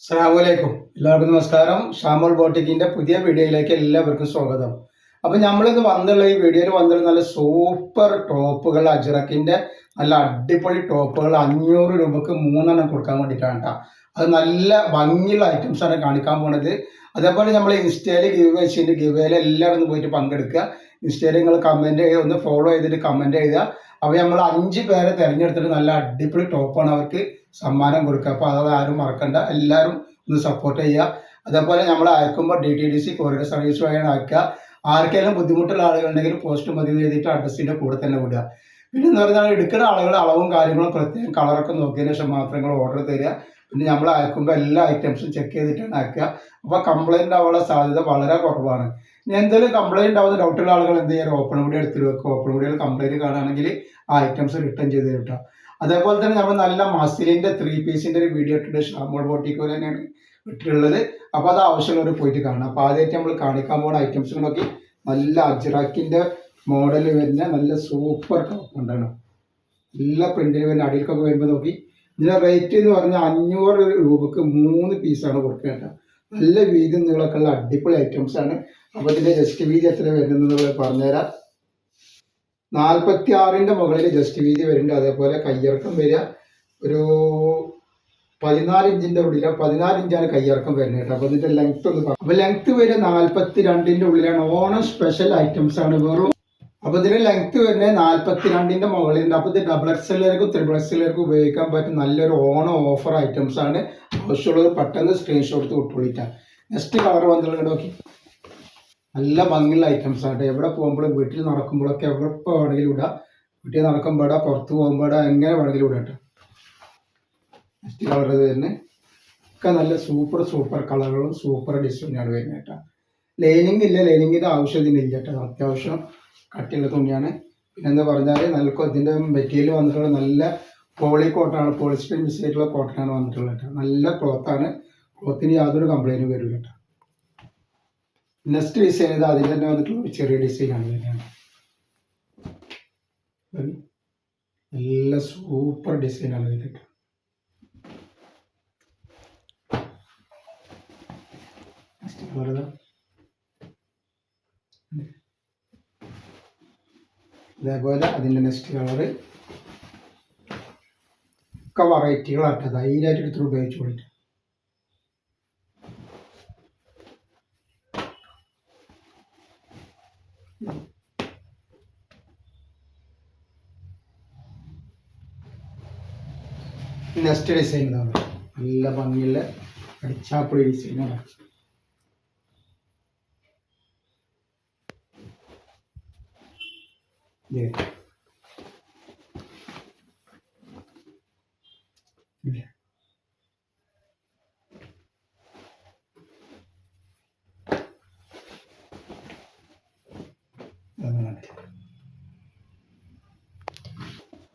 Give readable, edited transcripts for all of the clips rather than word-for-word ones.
അസ്സലാമലൈക്കും. എല്ലാവർക്കും നമസ്കാരം. ഷാമോൾ ബോട്ടിക്കിന്റെ പുതിയ വീഡിയോയിലേക്ക് എല്ലാവർക്കും സ്വാഗതം. അപ്പൊ നമ്മളിന്ന് വന്നുള്ള ഈ വീഡിയോയിൽ വന്നുള്ള നല്ല സൂപ്പർ ടോപ്പുകൾ, അജ്രക്കിന്റെ നല്ല അടിപൊളി ടോപ്പുകൾ 500 രൂപക്ക് 3 കൊടുക്കാൻ വേണ്ടിയിട്ടാണ് കേട്ടോ. അത് നല്ല ഭംഗിയുള്ള ഐറ്റംസ് ആണ് കാണിക്കാൻ പോണത്. അതേപോലെ നമ്മൾ ഇൻസ്റ്റയിൽ ഗിവ് വെച്ചിട്ട് ഗിവേയിൽ എല്ലാവരും ഒന്ന് പോയിട്ട് പങ്കെടുക്കുക. ഇൻസ്റ്റയിൽ നിങ്ങൾ കമന്റ് ചെയ്യുക, ഒന്ന് ഫോളോ ചെയ്തിട്ട് കമന്റ് ചെയ്യുക. അപ്പോൾ നമ്മൾ 5 പേരെ തിരഞ്ഞെടുത്തിട്ട് നല്ല അടിപൊളി ടോപ്പാണ് അവർക്ക് സമ്മാനം കൊടുക്കുക. അപ്പോൾ അത് ആരും മറക്കണ്ട, എല്ലാവരും ഒന്ന് സപ്പോർട്ട് ചെയ്യുക. അതേപോലെ നമ്മൾ അയക്കുമ്പോൾ DTDC കൊറിയർ സർവീസ് വഴിയാണ് അയക്കുക. ആർക്കെങ്കിലും ബുദ്ധിമുട്ടുള്ള ആളുകളുണ്ടെങ്കിൽ പോസ്റ്റ് മതി എഴുതിയിട്ട് അഡ്രസ്സിൻ്റെ കൂടെ തന്നെ വിടുക. പിന്നെ എന്ന് പറഞ്ഞാൽ എടുക്കുന്ന ആളുകൾ അളവും കാര്യങ്ങളും പ്രത്യേകം കളറൊക്കെ നോക്കിയതിന് ശേഷം മാത്രം നിങ്ങൾ ഓർഡർ തരിക. പിന്നെ നമ്മൾ അയക്കുമ്പോൾ എല്ലാ ഐറ്റംസും ചെക്ക് ചെയ്തിട്ടാണ് അയക്കുക. അപ്പോൾ കംപ്ലൈൻറ്റ് ആവാനുള്ള സാധ്യത വളരെ കുറവാണ്. ഇനി എന്തെങ്കിലും കംപ്ലൈൻറ്റ് ആവുന്ന ഡൗട്ടുള്ള ആളുകൾ എന്ത് ചെയ്യുക, ഓപ്പൺ വീഡിയോ എടുത്തിട്ട് വെക്കുക. ഓപ്പൺ വീഡിയോയിൽ കംപ്ലൈൻറ്റ് കാണുകയാണെങ്കിൽ ആ ഐറ്റംസ് റിട്ടേൺ ചെയ്ത് കിട്ടുക. അതേപോലെ തന്നെ നമ്മൾ നല്ല മസിലിൻ്റെ 3 പീസിൻ്റെ ഒരു വീഡിയോ ഇട്ടിട്ട് ഷാമോൾ ബോട്ടിക്കോ തന്നെയാണ് ഇട്ടിട്ടുള്ളത്. അപ്പോൾ അത് ആവശ്യമുള്ളവർ പോയിട്ട് കാണാം. അപ്പോൾ ആദ്യമായിട്ട് നമ്മൾ കാണിക്കാൻ പോകുന്ന ഐറ്റംസുകളൊക്കെ നല്ല അജ്രക്കിൻ്റെ മോഡൽ വരുന്ന നല്ല സൂപ്പർ ടോപ്പ് ഉണ്ടാണ്. എല്ലാ പ്രിന്റിൽ വരുന്ന അടിയിൽക്കൊക്കെ വരുമ്പോൾ നോക്കി. ഇതിൻ്റെ റേറ്റ് എന്ന് പറഞ്ഞാൽ 500 രൂപക്ക് 3 പീസാണ് കൊടുക്കേണ്ടത്. നല്ല വീതി നീളമൊക്കെ ഉള്ള അടിപൊളി ഐറ്റംസ് ആണ്. അപ്പോൾ ഇതിൻ്റെ ജസ്റ്റ് വീതി എത്ര വരുന്നത് പറഞ്ഞുതരാം. 46ന്റെ മുകളിൽ ജസ്റ്റ് വീതി വരുന്നുണ്ട്. അതേപോലെ കയ്യിറക്കം വരിക ഒരു 14 ഇഞ്ചിന്റെ ഉള്ളിലാണ്, 14 ഇഞ്ചാണ് കയ്യിറക്കം വരുന്നത് കേട്ടോ. അപ്പോൾ ഇതിന്റെ ലെങ്ത് ഒന്ന് പറഞ്ഞു. അപ്പോൾ ലെങ്ത് വരിക 42ന്റെ ഉള്ളിലാണ്. ഓണം സ്പെഷ്യൽ ഐറ്റംസ് ആണ് വെറും. അപ്പോൾ ഇതിന്റെ ലെങ്ത് വരുന്നത് 42ന്റെ മുകളിലുണ്ട്. അപ്പോൾ ഇത് XXLകാർക്കും XXLകാർക്കും ഉപയോഗിക്കാൻ പറ്റും നല്ലൊരു ഓണം ഓഫർ ഐറ്റംസ് ആണ്. ആവശ്യമുള്ളവർ പെട്ടെന്ന് സ്ക്രീൻഷോട്ട് വിട്ടുകൊള്ളിട്ടാണ്. നെക്സ്റ്റ് കളർ വന്നിട്ടുണ്ട് നോക്കി. നല്ല ഭംഗിയുള്ള ഐറ്റംസ് ആണ്. എവിടെ പോകുമ്പോഴും വീട്ടിൽ നടക്കുമ്പോഴൊക്കെ എവിടെ വേണമെങ്കിലും ഇടാം. വീട്ടിൽ നടക്കുമ്പോൾ ഇടാം, പുറത്ത് പോകുമ്പോൾ ഇടാം, എങ്ങനെ വേണമെങ്കിലും ഇടാം കേട്ടോ. നെക്സ്റ്റ് കളർ തന്നെ ഒക്കെ നല്ല സൂപ്പർ കളറുകളും സൂപ്പർ ഡിസൈനാണ് വരുന്നത് കേട്ടോ. ലൈനിങ് ഇല്ല, ലൈനിങ്ങിൻ്റെ ആവശ്യം ഇതിനില്ല കേട്ടോ. അത്യാവശ്യം കട്ടിയുള്ള തുണിയാണ്. പിന്നെന്താ പറഞ്ഞാൽ നല്ല ഇതിൻ്റെ മെറ്റീരിയൽ വന്നിട്ടുള്ള നല്ല പോളി കോട്ടനാണ്, പോളിസ്റ്റർ മിക്സ് ആയിട്ടുള്ള കോട്ടനാണ് വന്നിട്ടുള്ളത് കേട്ടോ. നല്ല ക്ലോത്താണ്. ക്ലോത്തിന് യാതൊരു കംപ്ലൈൻറ്റും വരില്ല കേട്ടോ. നെക്സ്റ്റ് ഡിസൈൻ ചെയ്ത് അതിൽ തന്നെ വന്നിട്ടുള്ള ചെറിയ ഡിസൈനാണ് വരുന്നത്. നല്ല സൂപ്പർ ഡിസൈനാണ് വരുന്നത്. അതേപോലെ അതിൻ്റെ നെക്സ്റ്റ് കളറ് ഒക്കെ വെറൈറ്റികളാട്ടോ. ധൈര്യമായിട്ട് എടുത്തിട്ട് ഉപയോഗിച്ചു കൊടുത്തു. നെക്സ്റ്റ് ഡിസൈൻ ഇതാണ്. നല്ല ഭംഗിയുള്ള അടിച്ചാപ്പൊളി ഡിസൈനാണ്.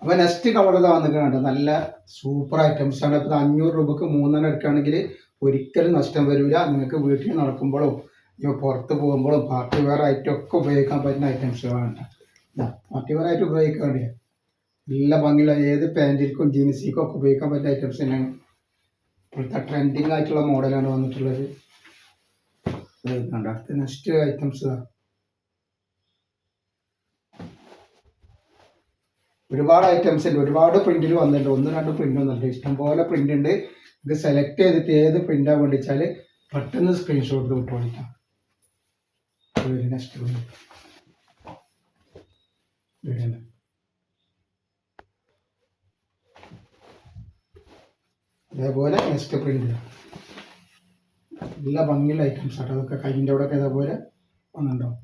അപ്പോൾ നെക്സ്റ്റ് കളർ ഇതാ വന്നിട്ടുണ്ട്. നല്ല സൂപ്പർ ഐറ്റംസ് ആണ്. ഇപ്പോൾ 500 രൂപക്ക് 3 എടുക്കുകയാണെങ്കിൽ ഒരിക്കലും നഷ്ടം വരില്ല. നിങ്ങൾക്ക് വീട്ടിൽ നടക്കുമ്പോഴും പുറത്ത് പോകുമ്പോഴും പാർട്ടി വെയർ ആയിട്ടും ഒക്കെ ഉപയോഗിക്കാൻ പറ്റുന്ന ഐറ്റംസുകളാണ്. പാർട്ടി വെയർ ആയിട്ട് ഉപയോഗിക്കാൻ വേണ്ടിയ നല്ല ഭംഗിയുള്ള ഏത് പാൻറ്റിൽക്കും ജീൻസിക്കും ഒക്കെ ഉപയോഗിക്കാൻ പറ്റുന്ന ഐറ്റംസ് തന്നെയാണ്. ഇപ്പോഴത്തെ ട്രെൻഡിങ് ആയിട്ടുള്ള മോഡലാണ് വന്നിട്ടുള്ളത്. അടുത്ത നെക്സ്റ്റ് ഐറ്റംസ് ഒരുപാട് ഐറ്റംസ് ഉണ്ട്. ഒരുപാട് പ്രിന്റിൽ വന്നിട്ടുണ്ട്. 1-2 പ്രിന്റ് ഒന്നുണ്ട്, ഇഷ്ടംപോലെ പ്രിന്റ് ഉണ്ട്. ഇത് സെലക്ട് ചെയ്തിട്ട് ഏത് പ്രിന്റാ വേണ്ടിച്ചാൽ പെട്ടെന്ന് സ്ക്രീൻഷോട്ട് വിട്ട് കൊടുക്കാം. നെക്സ്റ്റ് അതേപോലെ നെക്സ്റ്റ് പ്രിന്റ് നല്ല ഭംഗിയുള്ള ഐറ്റംസ് ആട്ടോ. അതൊക്കെ കയ്യിൻ്റെ അവിടെ ഒക്കെ ഇതേപോലെ വന്നിട്ടുണ്ടാവും.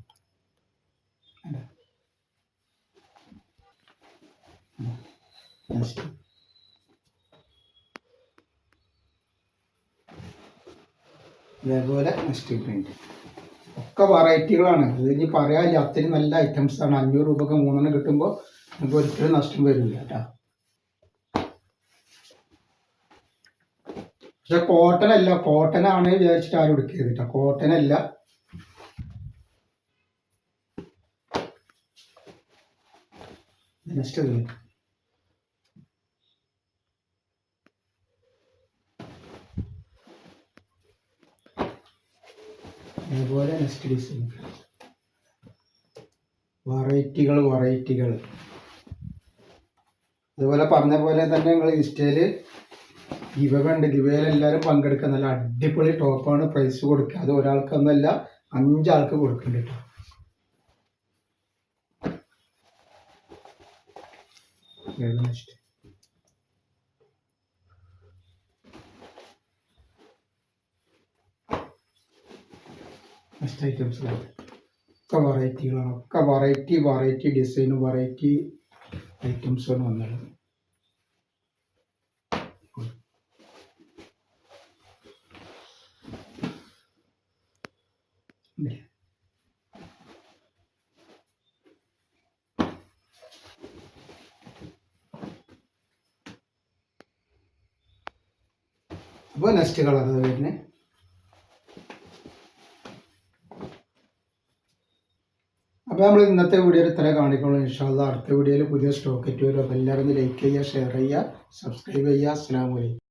ഇതേപോലെ നെക്സ്റ്റ് പ്രിന്റ് ഒക്കെ വെറൈറ്റികളാണ്. ഇത് ഇനി പറയാനില്ല, അത്രയും നല്ല ഐറ്റംസ് ആണ്. 500 രൂപക്ക് 3 കിട്ടുമ്പോൾ നമുക്ക് ഒരിക്കലും നഷ്ടം വരില്ല കേട്ടോ. പക്ഷെ കോട്ടൺ അല്ല, കോട്ടൺ ആണ് വിചാരിച്ചിട്ട് ആരും എടുക്കരുത് കേട്ടോ. കോട്ടൺ അല്ല. നെക്സ്റ്റ് അതേപോലെ നെക്സ്റ്റ് ഡിസൈൻ വെറൈറ്റികൾ അതുപോലെ പറഞ്ഞ പോലെ തന്നെ നിങ്ങൾ ഇൻസ്റ്റയിൽ ഗിവേയിൽ എല്ലാവരും പങ്കെടുക്കുക. നല്ല അടിപൊളി ടോപ്പാണ്. പ്രൈസ് കൊടുക്കുക. അത് ഒരാൾക്കൊന്നല്ല 5 ആൾക്ക് കൊടുക്കുന്നുണ്ട് കേട്ടോ. നെക്സ്റ്റ് ഐറ്റംസ് ഒക്കെ വെറൈറ്റികളാണ്. ഒക്കെ വെറൈറ്റി ഡിസൈനും വെറൈറ്റി ഐറ്റംസാണ് വന്നത്. അപ്പോൾ നെക്സ്റ്റ് കളർ വരുന്നത് അപ്പോൾ നമ്മൾ ഇന്നത്തെ വീഡിയോയിൽ ഇത്ര കാണിക്കുള്ളൂ. ഇൻഷാ അല്ലാഹ് അടുത്ത വീഡിയോയിൽ പുതിയ സ്റ്റോക്ക് എത്തി വരും. അപ്പോൾ എല്ലാവരും ലൈക്ക് ചെയ്യുക, ഷെയർ ചെയ്യുക, സബ്സ്ക്രൈബ് ചെയ്യുക. അസ്സലാമു അലൈക്കും.